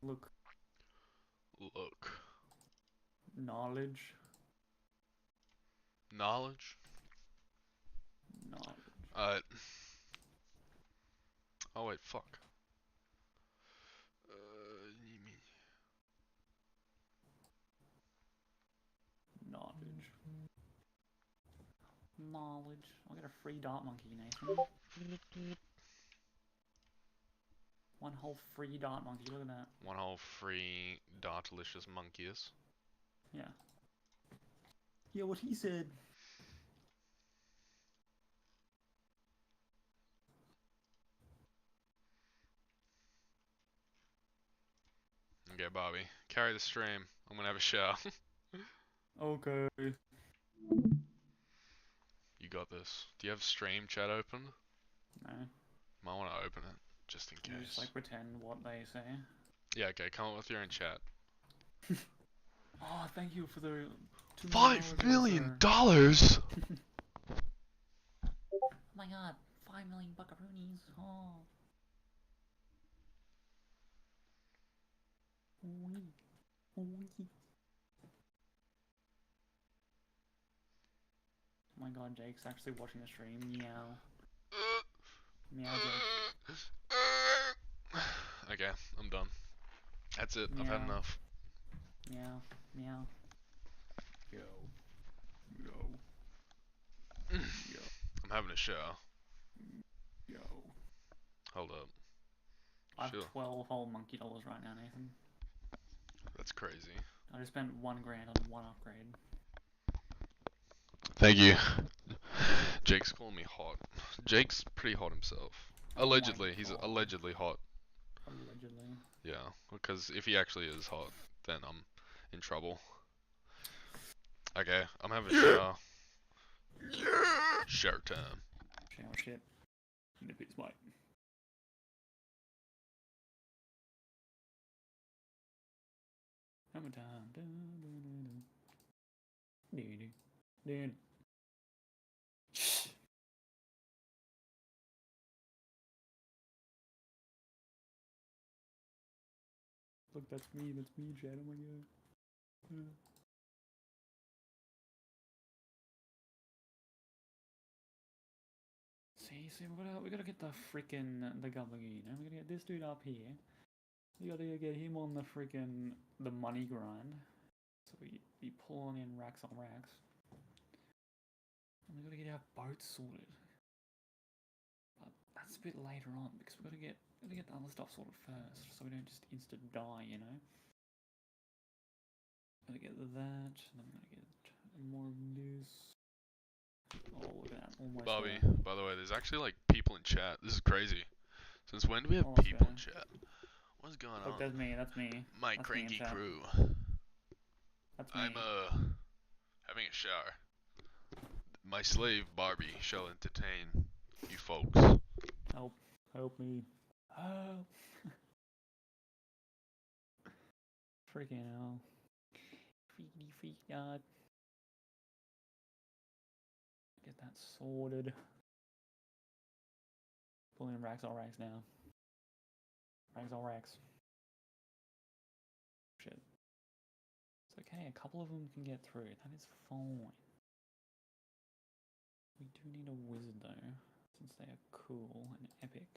Look. Look. Knowledge. Knowledge. Knowledge. Oh wait, fuck. You mean Knowledge. Knowledge. I'll get a free dart monkey, Nathan. One whole free dart monkey. Look at that. one whole free Dartalicious monkeys? Yeah. Yeah, what he said. Okay, Bobby, carry the stream. I'm gonna have a shower. Okay. You got this. Do you have stream chat open? No. Might want to open it just in You just case. like pretend what they say. Yeah, okay. Come up with your own chat. Oh, thank you for the $5 million. Oh my god, 5 million buckaroonies. Oh. Ooh-wee. Ooh-wee. Oh my god, Jake's actually watching the stream. Meow. Meow, Jake. Okay, I'm done. That's it. Meow. I've had enough. Meow. Meow. Yo. Yo. Yo. I'm having a shower. Yo. Hold up. I have Sure. 12 whole monkey dollars right now, Nathan. That's crazy. I just spent 1 grand on one upgrade. Thank you. Jake's calling me hot. Jake's pretty hot himself. Oh my Allegedly, he's god. allegedly hot. Allegedly. Yeah, because if he actually is hot, then I'm in trouble. Okay, I'm having a shower. Shower time. Shower shit. Nippy's mic. Hammer time. Dude. Look, that's me, Chad. Oh my god. See, we gotta get the freaking the Gubbergy, you know? We gotta get this dude up here. We gotta get him on the money grind. So we be pulling in racks on racks. And we gotta get our boat sorted. But that's a bit later on because we gotta get the other stuff sorted first, so we don't just instant die, you know? Gotta get that, then I'm gonna get more of this. Oh, look at that, almost Bobby, there. by the way, there's actually like people in chat. This is crazy. Since when do we have Almost people there. in chat? What's going Look, on? that's me. My That's me in cranky chat. crew. That's I'm me. having a shower. My slave Barbie shall entertain you folks. Help me. Help. Freaking hell. Freak God. Get that sorted. Pulling racks all racks now. Racks all racks. Shit. It's okay, a couple of them can get through. That is fine. We do need a wizard though, since they are cool and epic.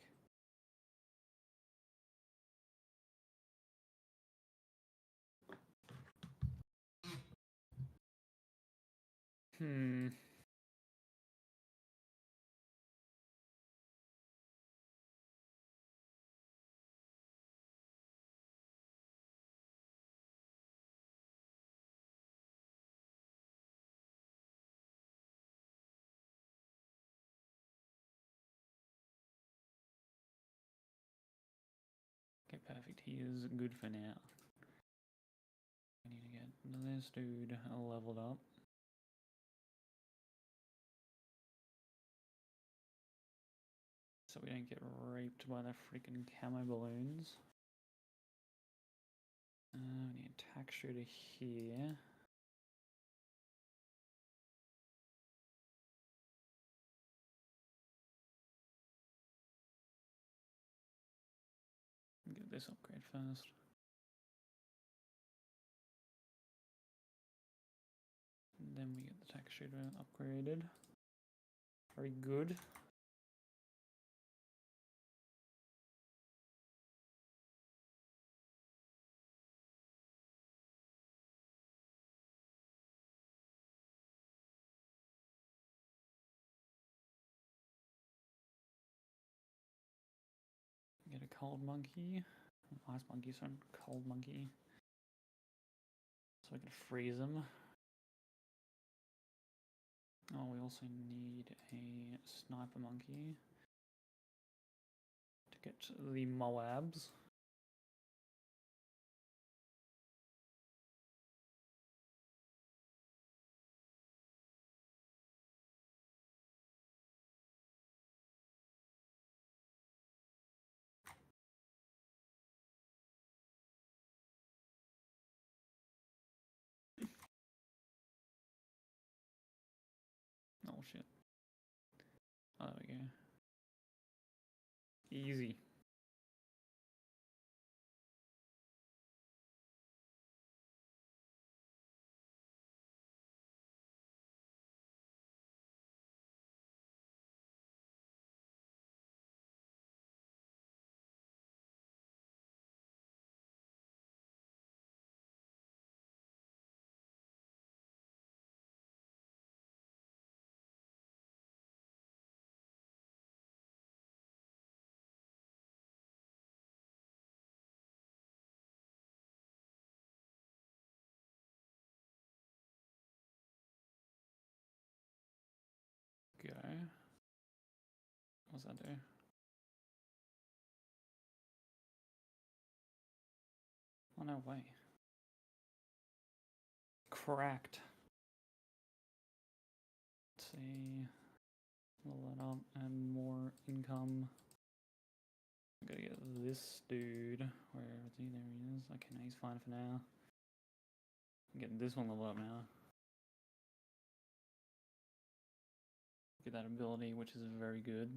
Okay, perfect. He is good for now. I need to get this dude leveled up. So we don't get raped by the freaking camo balloons. We need a tack shooter here. Get this upgrade first. then we get the tax shooter upgraded. Very good. Get a cold monkey. Ice monkey, sorry, cold monkey. So I can freeze him. Oh, we also need a sniper monkey to get the Moabs. Oh shit. Oh, there we go. Easy. Go. What's that do? Oh, no way. Cracked. Let's see. Level that up and more income. I gotta get this dude. Where is he? There he is. Okay, no, he's fine for now. I'm getting this one level up now. Get that ability, which is very good.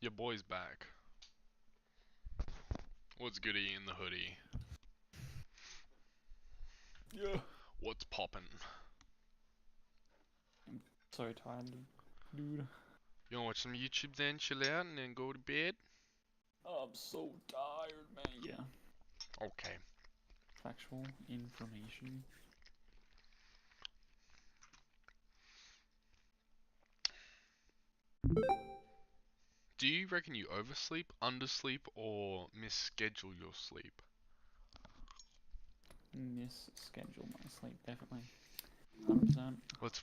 Your boy's back. What's goody in the hoodie? Yeah. What's poppin'? So tired, dude. You wanna watch some YouTube then, chill out, and then go to bed? I'm so tired, man. Yeah. Okay. Factual information. Do you reckon you oversleep, undersleep, or misschedule your sleep? Misschedule my sleep, definitely. 100%. Let's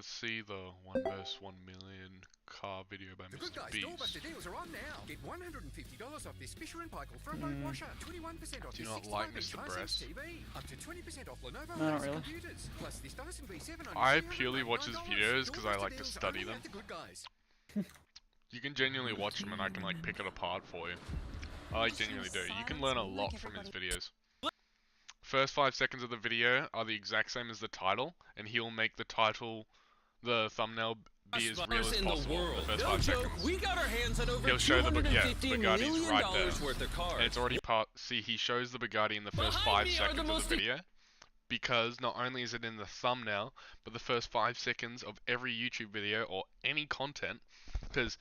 see the 1 vs 1 million car video by The Good Mr. Guys Beast. Doorbuster deals are on now. Get $150 off this Fisher & Paykel front load washer, 21% off Do this you not like 65-inch Mr. Hisense Breast? TV, up to 20% off Lenovo No, not Laser really. computers, plus this Dyson V7 only I purely watch his $399. videos because I Doorbuster like to deals study only them. at The Good Guys. You can genuinely watch them and I can like pick it apart for you. I like genuinely do. You can learn a lot from his videos. First 5 seconds of the video are the exact same as the title, and he'll make the title, the thumbnail, be as real as possible in the first 5 seconds. We got our hands on over He'll show the $250 Bugatti's million right there. worth of cars. And it's already see, he shows the Bugatti in the first Behind 5 me are the seconds of most the video, because not only is it in the thumbnail, but the first 5 seconds of every YouTube video or any content, because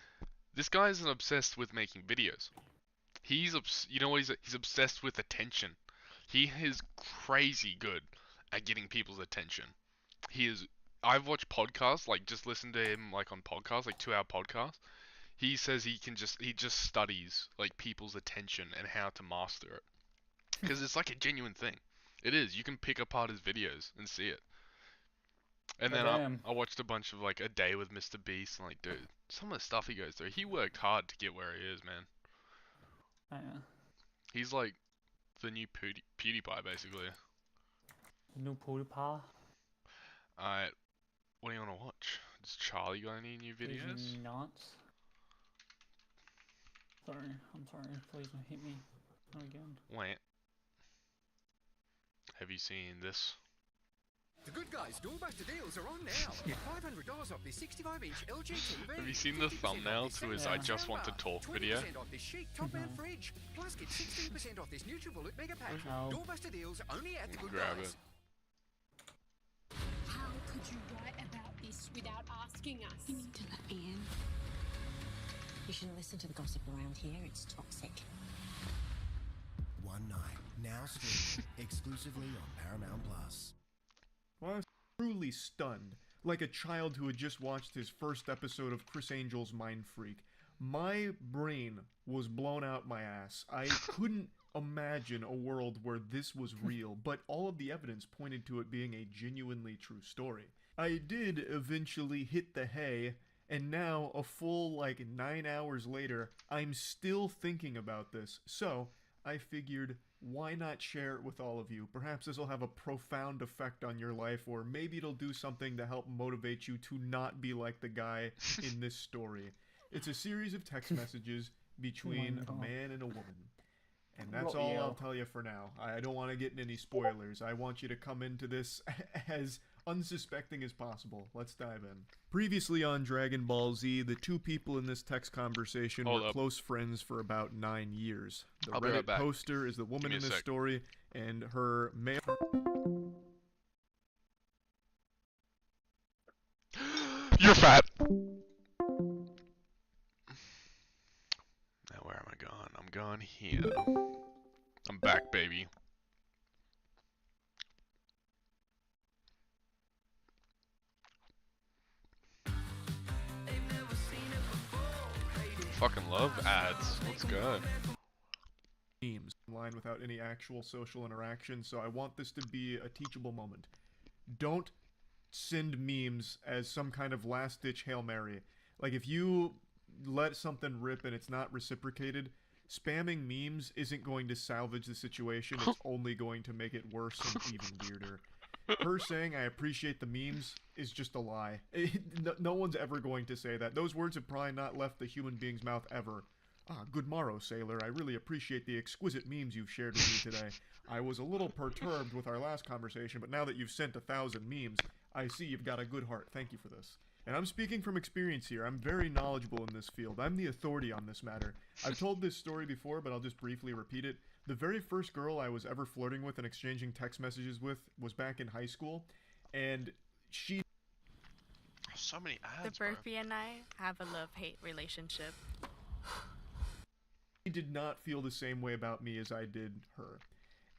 this guy isn't obsessed with making videos. He's you know what he's obsessed with attention. He is crazy good at getting people's attention. I've watched podcasts, like just listen to him like on podcasts, like 2-hour podcasts. He says he just studies like people's attention and how to master it. Because it's like a genuine thing. It is. You can pick apart his videos and see it. And then I watched a bunch of like A Day with Mr. Beast and like, dude, some of the stuff he goes through. He worked hard to get where he is, man. Yeah. He's like the new PewDiePie, basically. New PewDiePie. Alright, what do you want to watch? Does Charlie got any new videos? He's nuts. Sorry, I'm sorry. Please don't hit me. Not again. Wait. Have you seen this? The Good Guys Doorbuster deals are on now. Get $500 off this 65-inch LG TV. Have you seen the 50% thumbnail off this to his Samsung I Just Want to soundbar, Talk video? 20% off this chic top-mount fridge. Plus get 16% off this NutriBullet Mega Pack. Oh. Doorbuster deals only at The Good Grab Guys. it. How could you write about this without asking us? You need to let me in. You shouldn't listen to the gossip around here. It's toxic. One Night, now streaming exclusively on Paramount Plus. Well, I was truly stunned, like a child who had just watched his first episode of Chris Angel's Mind Freak. My brain was blown out my ass. I couldn't imagine a world where this was real, but all of the evidence pointed to it being a genuinely true story. I did eventually hit the hay, and now, a full, 9 hours later, I'm still thinking about this. So, I figured, why not share it with all of you? Perhaps this will have a profound effect on your life, or maybe it'll do something to help motivate you to not be like the guy in this story. It's a series of text messages between a man and a woman. And that's all I'll tell you for now. I don't want to get in any spoilers. I want you to come into this as unsuspecting as possible. Let's dive in. Previously on Dragon Ball Z, the two people in this text conversation were close friends for about 9 years. The I'll be Reddit right back. poster is the woman in this story, and her male... You're fat! Now where am I going? I'm going here. I'm back, baby. Fucking love ads. Let's go. Memes online without any actual social interaction, so I want this to be a teachable moment. Don't send memes as some kind of last-ditch Hail Mary. Like, if you let something rip and it's not reciprocated, spamming memes isn't going to salvage the situation, it's only going to make it worse and even weirder. Her saying, I appreciate the memes, is just a lie. No one's ever going to say that. Those words have probably not left the human being's mouth ever. Ah, good morrow, sailor. I really appreciate the exquisite memes you've shared with me today. I was a little perturbed with our last conversation, but now that you've sent 1,000 memes, I see you've got a good heart. Thank you for this. And I'm speaking from experience here. I'm very knowledgeable in this field. I'm the authority on this matter. I've told this story before, but I'll just briefly repeat it. The very first girl I was ever flirting with and exchanging text messages with was back in high school, and she So many The ads, bro. Burpee and I have a love-hate relationship. did not feel the same way about me as I did her.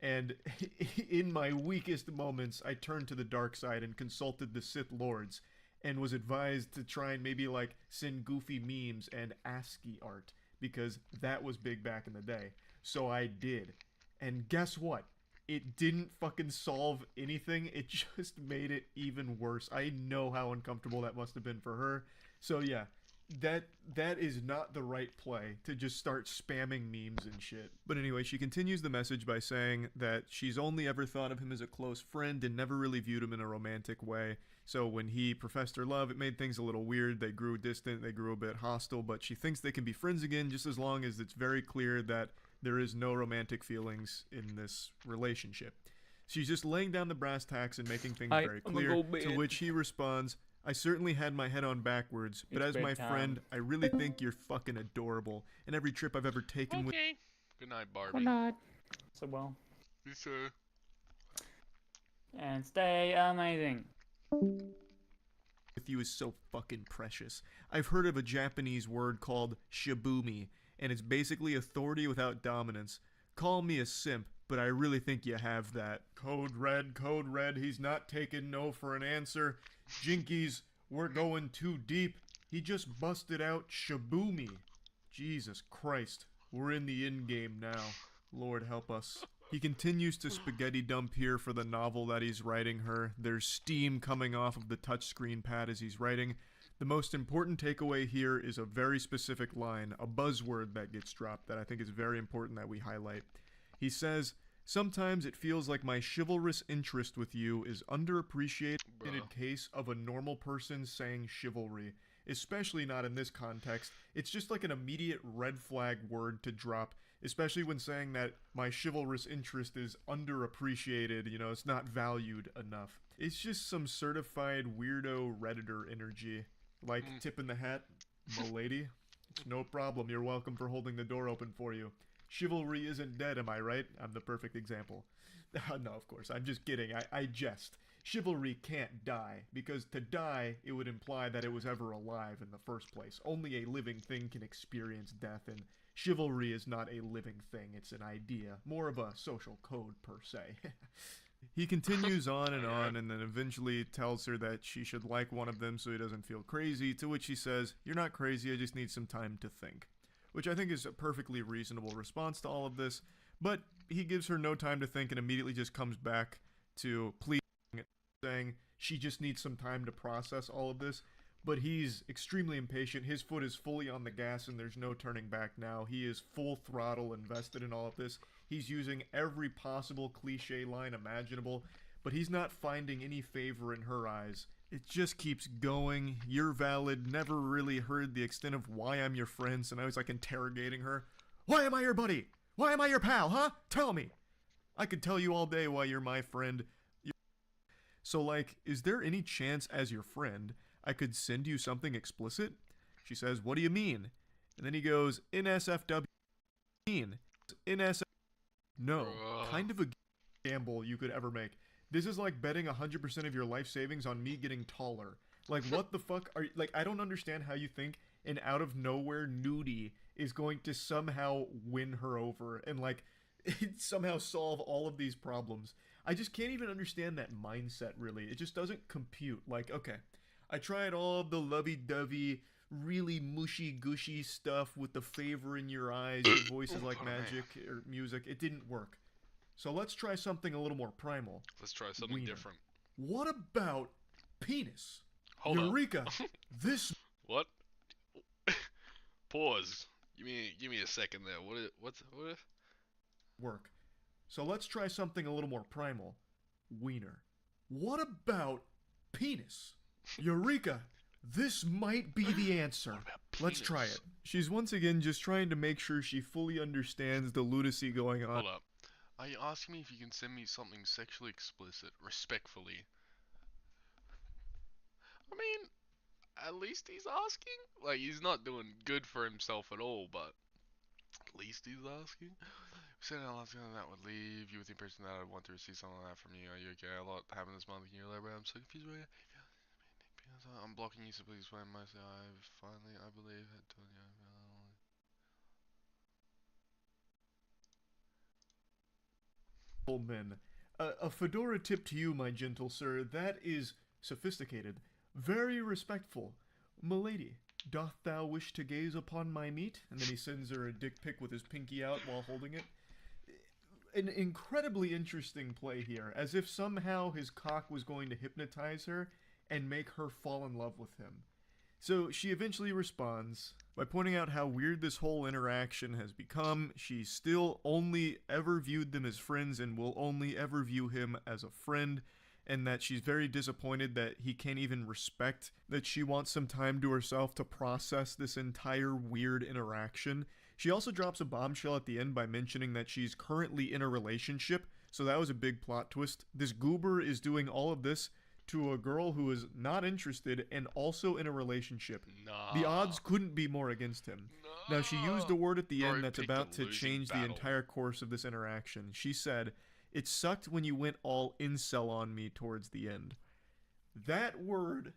And in my weakest moments, I turned to the dark side and consulted the Sith Lords, and was advised to try and maybe like send goofy memes and ASCII art, because that was big back in the day. So I did. And guess what? It didn't fucking solve anything. It just made it even worse. I know how uncomfortable that must have been for her. So yeah, that is not the right play, to just start spamming memes and shit. But anyway, she continues the message by saying that she's only ever thought of him as a close friend and never really viewed him in a romantic way. So when he professed her love, it made things a little weird. They grew distant, they grew a bit hostile, but she thinks they can be friends again just as long as it's very clear that there is no romantic feelings in this relationship. She's just laying down the brass tacks and making things very clear, to which he responds, I certainly had my head on backwards, but It's as my bedtime. friend, I really think you're fucking adorable. And every trip I've ever taken with Okay. Good night, Barbie. Or not. So well. This, And stay amazing. you is so fucking precious. I've heard of a Japanese word called shibumi, and it's basically authority without dominance. Call me a simp, but I really think you have that. Code red, he's not taking no for an answer. Jinkies, we're going too deep. He just busted out shibumi. Jesus Christ, we're in the in-game now. Lord help us. He continues to spaghetti dump here for the novel that he's writing her. There's steam coming off of the touchscreen pad as he's writing. The most important takeaway here is a very specific line, a buzzword that gets dropped that I think is very important that we highlight. He says, sometimes it feels like my chivalrous interest with you is underappreciated in a case of a normal person saying chivalry. Especially not in this context. It's just like an immediate red flag word to drop, especially when saying that my chivalrous interest is underappreciated, you know, it's not valued enough. It's just some certified weirdo Redditor energy. Like, tip in the hat, m'lady. It's no problem, you're welcome for holding the door open for you. Chivalry isn't dead, am I right? I'm the perfect example. No, of course, I'm just kidding, I jest. Chivalry can't die, because to die, it would imply that it was ever alive in the first place. Only a living thing can experience death, and chivalry is not a living thing, it's an idea. More of a social code, per se. He continues on, and then eventually tells her that she should like one of them so he doesn't feel crazy, to which he says, you're not crazy, I just need some time to think. Which I think is a perfectly reasonable response to all of this, but he gives her no time to think and immediately just comes back to pleading, saying she just needs some time to process all of this. But he's extremely impatient. His foot is fully on the gas and there's no turning back now. He is full throttle invested in all of this. He's using every possible cliche line imaginable, but he's not finding any favor in her eyes. It just keeps going. You're valid. Never really heard the extent of why I'm your friend, so now he's like interrogating her. Why am I your buddy? Why am I your pal, huh? Tell me. I could tell you all day why you're my friend. So, like, is there any chance as your friend I could send you something explicit? She says, what do you mean? And then he goes, NSFW. NSF. No, kind of a gamble you could ever make. This is like betting 100% of your life savings on me getting taller. Like, what the fuck are you, like, I don't understand how you think an out of nowhere nudie is going to somehow win her over and, like, somehow solve all of these problems. I just can't even understand that mindset, really. It just doesn't compute. Like, okay, I tried all of the lovey-dovey, really mushy-gushy stuff with the favor in your eyes, your voice is like magic, or music. It didn't work. So let's try something a little more primal. Let's try something Wiener. different. What about penis? Hold Eureka! up. This What? Pause. Give me a second there. What? work. So let's try something a little more primal. Wiener. What about penis? Eureka! This might be the answer. What about Let's try penis? it. She's once again just trying to make sure she fully understands the lunacy going on. Hold up. Are you asking me if you can send me something sexually explicit, respectfully? I mean, at least he's asking. Like, he's not doing good for himself at all, but at least he's asking. Said Alaska that would leave you with the impression that I'd want to receive something like that from you. Are you okay? A lot happened this month. Can you elaborate? I'm so confused right now. Because I'm blocking you, so please explain myself. I've finally, I believe, had told you. Men. A fedora tip to you, my gentle sir. That is sophisticated, very respectful. Milady, doth thou wish to gaze upon my meat? And then he sends her a dick pic with his pinky out while holding it. An incredibly interesting play here, as if somehow his cock was going to hypnotize her and make her fall in love with him. So she eventually responds by pointing out how weird this whole interaction has become. She still only ever viewed them as friends and will only ever view him as a friend, and that she's very disappointed that he can't even respect that she wants some time to herself to process this entire weird interaction. She also drops a bombshell at the end by mentioning that she's currently in a relationship, so that was a big plot twist. This goober is doing all of this to a girl who is not interested and also in a relationship. Nah. The odds couldn't be more against him. Now, she used a word at the Bro end that's picked a about to losing change the battle. entire course of this interaction. She said, "It sucked when you went all incel on me towards the end." That word,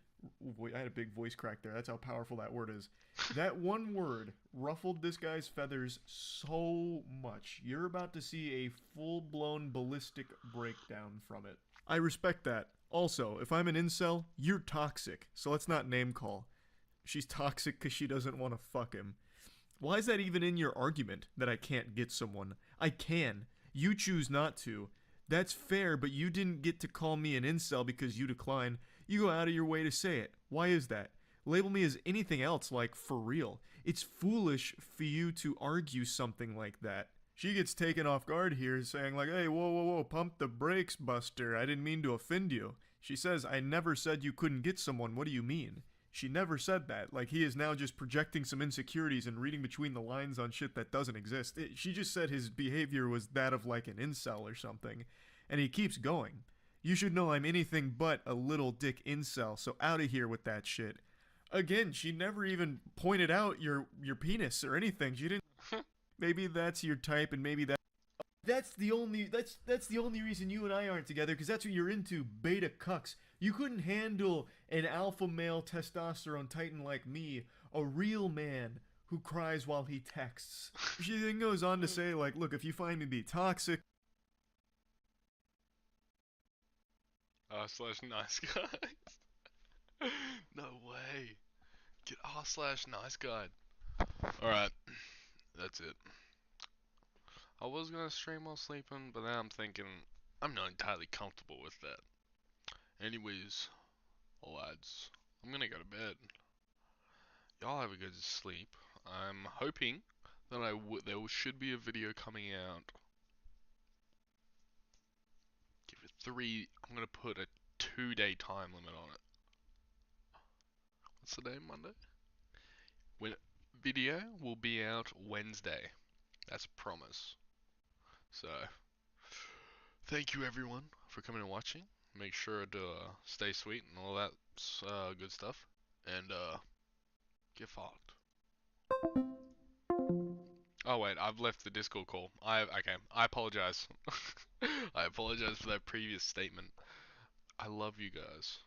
I had a big voice crack there. That's how powerful that word is. That one word ruffled this guy's feathers so much. You're about to see a full-blown ballistic breakdown from it. I respect that. Also, if I'm an incel, you're toxic, so let's not name call. She's toxic because she doesn't want to fuck him. Why is that even in your argument, that I can't get someone? I can. You choose not to. That's fair, but you didn't get to call me an incel because you decline. You go out of your way to say it. Why is that? Label me as anything else, like, for real. It's foolish for you to argue something like that. She gets taken off guard here, saying like, "Hey, whoa, pump the brakes, Buster. I didn't mean to offend you." She says, "I never said you couldn't get someone. What do you mean?" She never said that. Like, he is now just projecting some insecurities and reading between the lines on shit that doesn't exist. She just said his behavior was that of like an incel or something. And he keeps going. "You should know I'm anything but a little dick incel, so out of here with that shit." Again, she never even pointed out your penis or anything. She didn't. Maybe that's your type, and maybe that's the only reason you and I aren't together, because that's what you're into, beta cucks. You couldn't handle an alpha male testosterone titan like me, a real man who cries while he texts. She then goes on to say, like, "Look, if you find me to be toxic..." /nice guys. No way. Get /nice guy. Alright. That's it. I was gonna stream while sleeping, but now I'm thinking I'm not entirely comfortable with that. Anyways, lads, I'm gonna go to bed. Y'all have a good sleep. I'm hoping that there should be a video coming out. Give it 3. I'm gonna put a 2-day time limit on it. What's the day? Monday? Video will be out Wednesday. That's a promise. So, thank you everyone for coming and watching. Make sure to stay sweet and all that good stuff. And get fucked. Oh wait, I've left the Discord call. Okay, I apologize. I apologize for that previous statement. I love you guys.